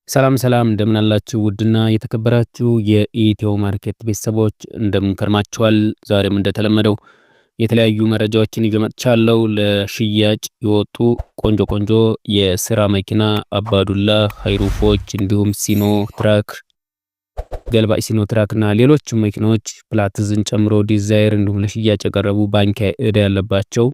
ሰላም ሰላም እንደምን አላችሁ ውድና የተከበራችሁ የኢትዮ ማርኬት ቤተሰቦች እንደምን ከርማችኋል? ዛሬም እንደተለመደው የተለያዩ መረጃዎችን ይዤ መጥቻለሁ። ለሽያጭ የወጡ ቆንጆ ቆንጆ የስራ መኪና አባዱላ ሃይሩፎች እንዲሁም ሲኖ ትራክ ገልባጭ ሲኖ ትራክ እና ሌሎች መኪናዎች ፕላትዝን ጨምሮ ዲዛይር እንዲሁም ለሽያጭ የቀረቡ ባንክ ዕዳ ያለባቸው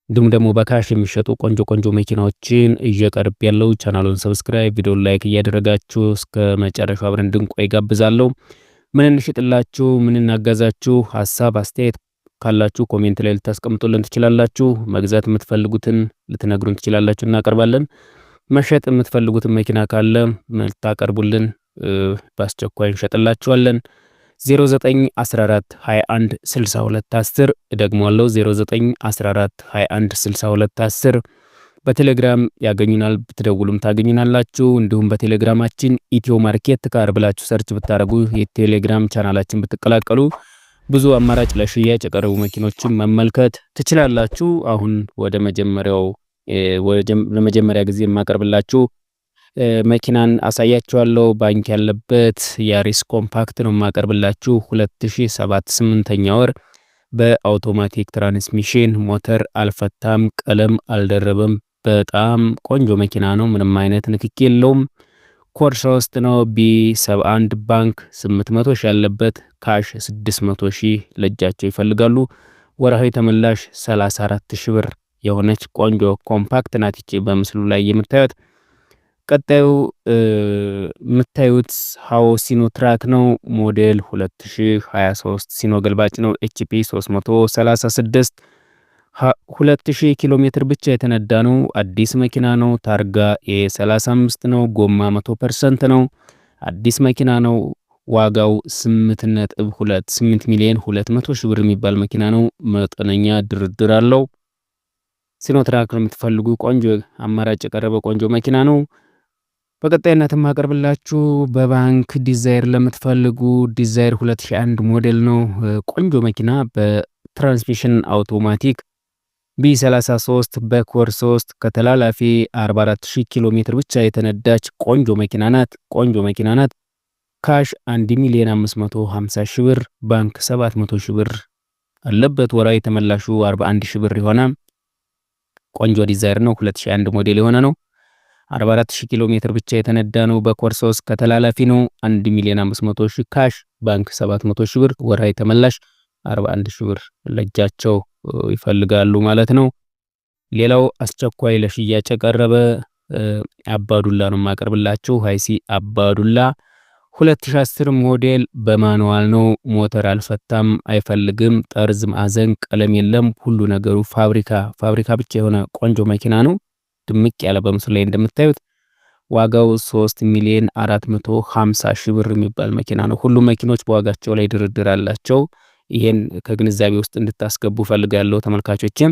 እንዲሁም ደግሞ በካሽ የሚሸጡ ቆንጆ ቆንጆ መኪናዎችን እየቀርብ ያለው ቻናሉን ሰብስክራይብ ቪዲዮ ላይክ እያደረጋችሁ እስከ መጨረሻው አብረን እንድንቆይ ጋብዛለሁ። ምን እንሽጥላችሁ፣ ምን እናጋዛችሁ፣ ሐሳብ አስተያየት ካላችሁ ኮሜንት ላይ ልታስቀምጡልን ትችላላችሁ። መግዛት የምትፈልጉትን ልትነግሩን ትችላላችሁ፣ እናቀርባለን። መሸጥ የምትፈልጉትን መኪና ካለ ልታቀርቡልን በአስቸኳይ እንሸጥላችኋለን። 0914216210 ደግሞአለው 0914216210 በቴሌግራም ያገኙናል። ብትደውሉም ታገኙናላችሁ። እንዲሁም በቴሌግራማችን ኢትዮ ማርኬት ካር ብላችሁ ሰርች ብታረጉ የቴሌግራም ቻናላችን ብትቀላቀሉ ብዙ አማራጭ ለሽያጭ የቀረቡ መኪኖችን መመልከት ትችላላችሁ። አሁን ወደ ለመጀመሪያ ጊዜ የማቀርብላችሁ መኪናን አሳያችኋለሁ። ባንክ ያለበት ያሪስ ኮምፓክት ነው የማቀርብላችሁ። 2007 8ኛ ወር በአውቶማቲክ ትራንስሚሽን ሞተር አልፈታም፣ ቀለም አልደረበም። በጣም ቆንጆ መኪና ነው። ምንም አይነት ንክኪ የለውም። ኮድ 3 ነው። B71 ባንክ 800 ሺህ ያለበት፣ ካሽ 600 ሺህ ለእጃቸው ይፈልጋሉ። ወራዊ ተመላሽ 34 ሺህ ብር የሆነች ቆንጆ ኮምፓክት ናት ይቺ በምስሉ ላይ የምታዩት። ቀጣዩ የምታዩት ሃዎ ሲኖ ትራክ ነው። ሞዴል 2023 ሲኖ ገልባጭ ነው። HP 336 2000 ኪሎ ሜትር ብቻ የተነዳ ነው። አዲስ መኪና ነው። ታርጋ A35 ነው። ጎማ 100% ነው። አዲስ መኪና ነው። ዋጋው 8 ሚሊዮን 200 ሺህ ብር የሚባል መኪና ነው። መጠነኛ ድርድር አለው። ሲኖ ትራክ የምትፈልጉ ቆንጆ አማራጭ የቀረበ ቆንጆ መኪና ነው። በቀጣይነት የማቀርብላችሁ በባንክ ዲዛይር ለምትፈልጉ ዲዛይር 2001 ሞዴል ነው። ቆንጆ መኪና በትራንስሚሽን አውቶማቲክ B33 በኮር 3 ከተላላፊ 44000 ኪሎ ሜትር ብቻ የተነዳች ቆንጆ መኪና ናት። ካሽ 1 ሚሊዮን 550 ሺህ ብር፣ ባንክ 700 ሺህ ብር አለበት። ወራዊ ተመላሹ 41 ሺህ ብር የሆነ ቆንጆ ዲዛይር ነው። 2001 ሞዴል የሆነ ነው። 44000 ኪሎ ሜትር ብቻ የተነዳ ነው። በኮር 3 ከተላላፊ ነው። 1 ሚሊዮን 500 ሺህ ካሽ፣ ባንክ 700 ሺህ ብር፣ ወራዊ ተመላሽ 41 ሺህ ብር ለእጃቸው ይፈልጋሉ ማለት ነው። ሌላው አስቸኳይ ለሽያጭ የቀረበ አባዱላ ነው የማቀርብላችሁ። ሃይሲ አባዱላ 2010 ሞዴል በማኑዋል ነው። ሞተር አልፈታም፣ አይፈልግም፣ ጠርዝ ማዕዘን ቀለም የለም። ሁሉ ነገሩ ፋብሪካ ብቻ የሆነ ቆንጆ መኪና ነው። ድምቅ ያለ በምስሉ ላይ እንደምታዩት ዋጋው 3 ሚሊዮን 450 ሺህ ብር የሚባል መኪና ነው። ሁሉም መኪኖች በዋጋቸው ላይ ድርድር አላቸው። ይሄን ከግንዛቤ ውስጥ እንድታስገቡ ፈልጋለሁ ተመልካቾችም።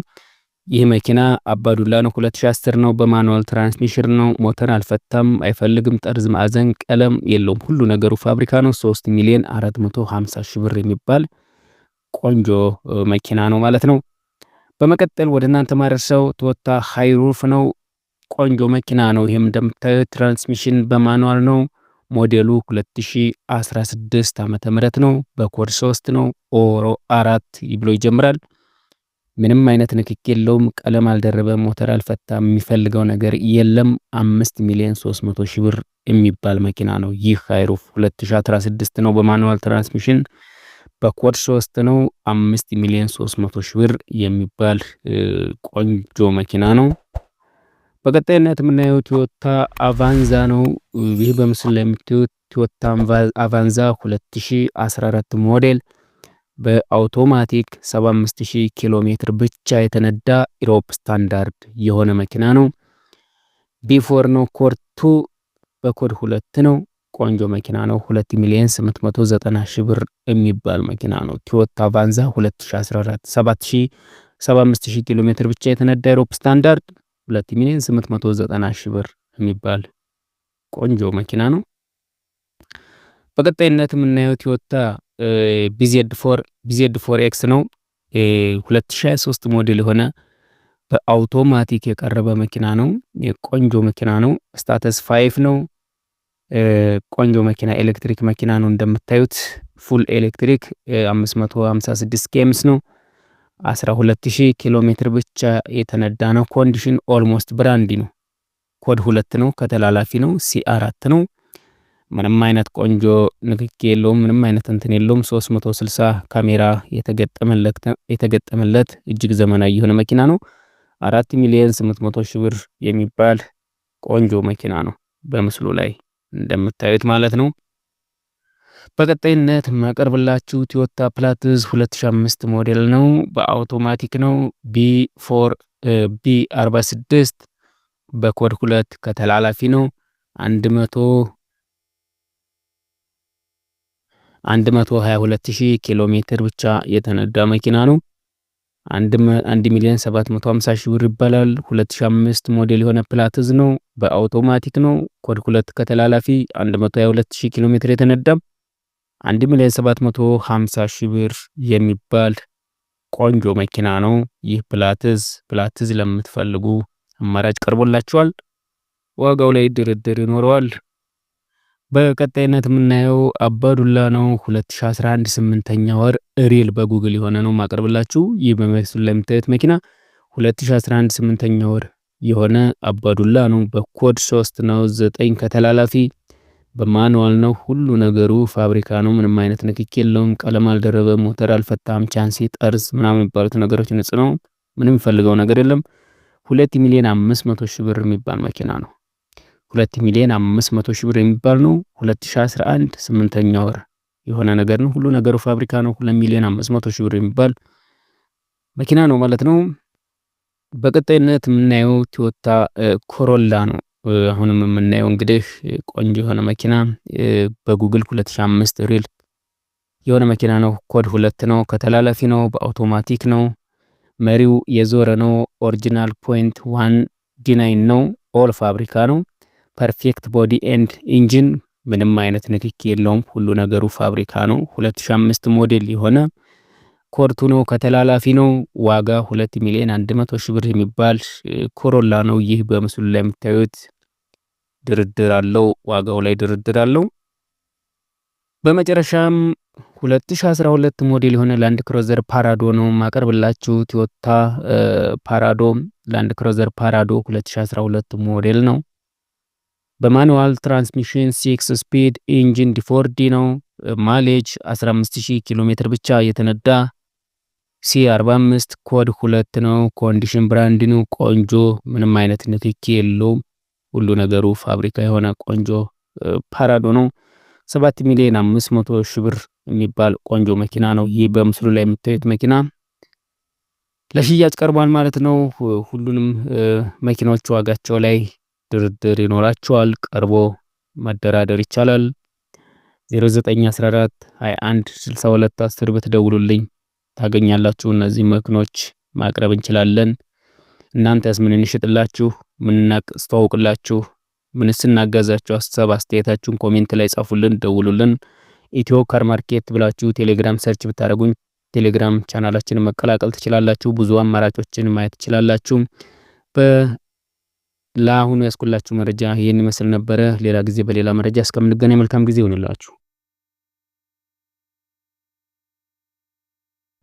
ይህ መኪና አባዱላ ነው። 2010 ነው። በማኑዋል ትራንስሚሽን ነው። ሞተር አልፈታም፣ አይፈልግም፣ ጠርዝ ማዕዘን ቀለም የለውም። ሁሉ ነገሩ ፋብሪካ ነው። 3 ሚሊዮን 450 ሺህ ብር የሚባል ቆንጆ መኪና ነው ማለት ነው። በመቀጠል ወደ እናንተ ማድረሰው ቶዮታ ሃይሩፍ ነው። ቆንጆ መኪና ነው። ይሄም እንደምታዩት ትራንስሚሽን በማኑዋል ነው። ሞዴሉ 2016 ዓመተ ምህረት ነው። በኮድ 3 ነው። ኦሮ 4 ብሎ ይጀምራል። ምንም አይነት ንክክ የለውም። ቀለም አልደረበም፣ ሞተር አልፈታም፣ የሚፈልገው ነገር የለም። 5 ሚሊዮን 300 ሺህ ብር የሚባል መኪና ነው። ይህ ሃይሩፍ 2016 ነው። በማኑዋል ትራንስሚሽን በኮድ 3 ነው። 5 ሚሊዮን 300 ሺህ ብር የሚባል ቆንጆ መኪና ነው። በቀጣይነት የምናየው ቶዮታ አቫንዛ ነው። ይህ በምስሉ ላይ የምታዩት ቶዮታ አቫንዛ 2014 ሞዴል በአውቶማቲክ 75000 ኪሎ ሜትር ብቻ የተነዳ ኢሮፕ ስታንዳርድ የሆነ መኪና ነው። ቢፎር ነው። ኮድ 2 በኮድ 2 ነው። ቆንጆ መኪና ነው። 2 ሚሊዮን 890 ሺህ ብር የሚባል መኪና ነው። ቶዮታ አቫንዛ 2014 75000 ኪሎ ሜትር ብቻ የተነዳ ኢሮፕ ስታንዳርድ 2 ሚሊዮን 890 ሺህ ብር የሚባል ቆንጆ መኪና ነው። በቀጣይነት የምናየው ቶዮታ BZ4 X ነው። 2023 ሞዴል የሆነ በአውቶማቲክ የቀረበ መኪና ነው። የቆንጆ መኪና ነው። ስታተስ 5 ነው። ቆንጆ መኪና ኤሌክትሪክ መኪና ነው እንደምታዩት ፉል ኤሌክትሪክ 556 ኬምስ ነው። 12000 ኪሎ ሜትር ብቻ የተነዳ ነው። ኮንዲሽን ኦልሞስት ብራንዲ ነው። ኮድ 2 ነው። ከተላላፊ ነው። C4 ነው። ምንም አይነት ቆንጆ ንክኪ የለውም። ምንም አይነት እንትን የለውም። 360 ካሜራ የተገጠመለት እጅግ ዘመናዊ የሆነ መኪና ነው። 4,800,000 ብር የሚባል ቆንጆ መኪና ነው በምስሉ ላይ እንደምታዩት ማለት ነው። በቀጣይነት ማቀርብላችሁ ቶዮታ ፕላትዝ 2005 ሞዴል ነው። በአውቶማቲክ ነው። B46 በኮድ 2 ከተላላፊ ነው። 122,000 ኪሎ ሜትር ብቻ የተነዳ መኪና ነው። 1,750,000 ብር ይባላል። 2005 ሞዴል የሆነ ፕላትዝ ነው። በአውቶማቲክ ነው። ኮድ 2 ከተላላፊ 122,000 ኪሎ ሜትር የተነዳ 1,750,000 ብር የሚባል ቆንጆ መኪና ነው። ይህ ፕላትዝ ለምትፈልጉ አማራጭ ቀርቦላችኋል። ዋጋው ላይ ድርድር ይኖረዋል። በቀጣይነት የምናየው አባዱላ ነው። 2011 8ኛ ወር ሪል በጉግል የሆነ ነው ማቀርብላችሁ። ይህ በመስሉ ላይ የምታዩት መኪና 2011 8ኛ ወር የሆነ አባዱላ ነው። በኮድ 3 ነው። 9 ከተላላፊ በማኑዋል ነው። ሁሉ ነገሩ ፋብሪካ ነው። ምንም አይነት ንክኪ የለውም። ቀለም አልደረበ፣ ሞተር አልፈታም፣ ቻንሲ ጠርዝ ምናምን የሚባሉት ነገሮች ንጹህ ነው። ምንም የሚፈልገው ነገር የለም። 2,500,000 ብር የሚባል መኪና ነው። 2,500,000 ብር የሚባል ነው። 2011 8ኛ ወር የሆነ ነገር ነው። ሁሉ ነገሩ ፋብሪካ ነው። 2,500,000 ብር የሚባል መኪና ነው ማለት ነው። በቀጣይነት የምናየው ቶዮታ ኮሮላ ነው። አሁንም የምናየው እንግዲህ ቆንጆ የሆነ መኪና በጉግል 2005 ሪል የሆነ መኪና ነው። ኮድ 2 ነው። ከተላላፊ ነው። በአውቶማቲክ ነው። መሪው የዞረ ነው። ኦሪጂናል ፖይንት 1D9 ነው። ኦል ፋብሪካ ነው። ፐርፌክት ቦዲ ኤንድ ኢንጂን ምንም አይነት ንክኪ የለውም። ሁሉ ነገሩ ፋብሪካ ነው። 2005 ሞዴል የሆነ ኮርቱ ነው። ከተላላፊ ነው። ዋጋ 2,100,000 ብር የሚባል ኮሮላ ነው። ይህ በምስሉ ላይ የምታዩት ድርድር አለው። ዋጋው ላይ ድርድር አለው። በመጨረሻም 2012 ሞዴል የሆነ ላንድ ክሮዘር ፓራዶ ነው ማቀርብላችሁ። ቶዮታ ፓራዶ ላንድ ክሮዘር ፓራዶ 2012 ሞዴል ነው። በማኑዋል ትራንስሚሽን 6 ስፒድ ኢንጂን ዲ4ዲ ነው። ማሌጅ 15,000 ኪሎ ሜትር ብቻ የተነዳ C45 ኮድ 2 ነው። ኮንዲሽን ብራንድ ነው። ቆንጆ ምንም አይነት ንክኪ የለውም። ሁሉ ነገሩ ፋብሪካ የሆነ ቆንጆ ፓራዶ ነው። 7,500,000 ብር የሚባል ቆንጆ መኪና ነው። ይህ በምስሉ ላይ የምታዩት መኪና ለሽያጭ ቀርቧል ማለት ነው። ሁሉንም መኪናዎች ዋጋቸው ላይ ድርድር ይኖራቸዋል። ቀርቦ መደራደር ይቻላል። 0914 21 62 10 ብትደውሉልኝ ታገኛላችሁ። እነዚህ መኪኖች ማቅረብ እንችላለን። እናንተስ ምን እንሽጥላችሁ? ምን እናስተዋውቅላችሁ? ምን ስናጋዛችሁ? ሀሳብ አስተያየታችሁን ኮሜንት ላይ ጻፉልን፣ ደውሉልን። ኢትዮ ካር ማርኬት ብላችሁ ቴሌግራም ሰርች ብታደርጉኝ ቴሌግራም ቻናላችንን መቀላቀል ትችላላችሁ። ብዙ አማራጮችን ማየት ትችላላችሁ። ለአሁኑ ያስኩላችሁ መረጃ ይህን ይመስል ነበረ። ሌላ ጊዜ በሌላ መረጃ እስከምንገናኝ መልካም ጊዜ ይሁንላችሁ።